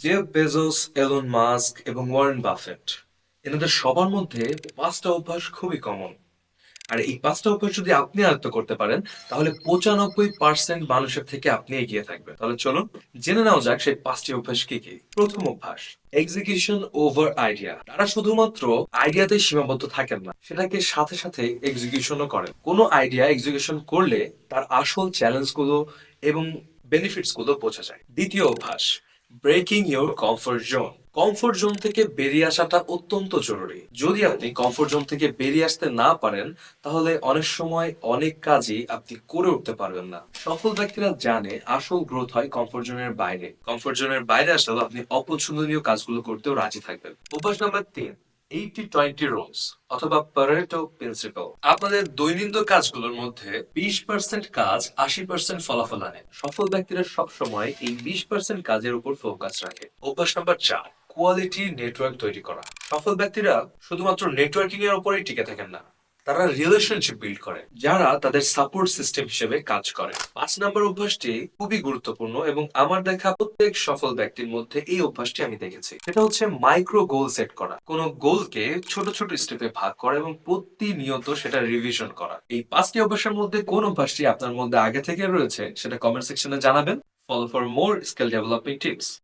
Jeff Bezos, Elon Musk এবং Warren Buffett এনাদের সবার মধ্যে পাঁচটা অভ্যাস খুবই কমন। আর এই পাঁচটা অভ্যাস যদি আপনি আয়ত্ত করতে পারেন, তাহলে 95% মানুষের থেকে আপনি এগিয়ে থাকবেন। তাহলে চলুন জেনে নেওয়া যাক সেই পাঁচটি অভ্যাস কি কি। প্রথম অভ্যাস, এক্সিকিউশন ওভার আইডিয়া। তারা শুধুমাত্র আইডিয়াতে সীমাবদ্ধ থাকেন না, সেটাকে সাথে সাথে এক্সিকিউশনও করেন। কোনো আইডিয়া এক্সিকিউশন করলে তার আসল চ্যালেঞ্জগুলো এবং বেনিফিটস গুলো বোঝা যায়। দ্বিতীয় অভ্যাস, breaking your comfort zone. Comfort zone থেকে বেরিয়ে আসাটা অত্যন্ত জরুরি। যদি আপনি কমফোর্ট জোন থেকে বেরিয়ে আসতে না পারেন, তাহলে অনেক সময় অনেক কাজই আপনি করে উঠতে পারবেন না। সফল ব্যক্তিরা জানে আসল গ্রোথ হয় কমফোর্ট জোনের বাইরে। কমফোর্ট জোনের বাইরে আসলেও আপনি অপছন্দনীয় কাজগুলো করতেও রাজি থাকবেন। অভ্যাস নাম্বার 3, 80-20 রুলস অথবা প্যারেটো প্রিন্সিপাল। আপনাদের দৈনন্দিন কাজগুলোর মধ্যে 20% কাজ 80% ফলাফল আনে। সফল ব্যক্তিরা সবসময় এই 20% কাজের উপর ফোকাস রাখে। অভ্যাস নাম্বার 4, কোয়ালিটি নেটওয়ার্ক তৈরি করা। সফল ব্যক্তিরা শুধুমাত্র নেটওয়ার্কিং এর উপরেই টিকে থাকেন না, তারা রিলেশনশিপ বিল্ড করে, যারা তাদের সাপোর্ট সিস্টেম হিসেবে কাজ করে। 5 নম্বর অভ্যাসটি খুবই গুরুত্বপূর্ণ এবং আমার দেখা প্রত্যেক সফল ব্যক্তির মধ্যে এই অভ্যাসটি আমি দেখেছি। সেটা হচ্ছে মাইক্রো গোল সেট করা। কোনো গোলকে ছোট ছোট স্টেপে ভাগ করা এবং প্রতিনিয়ত সেটা রিভিশন করা। এই 5টি অভ্যাসের মধ্যে কোন অভ্যাসটি আপনার মধ্যে আগে থেকে রয়েছে সেটা কমেন্ট সেকশনে জানাবেন। Follow for more skill developing tips.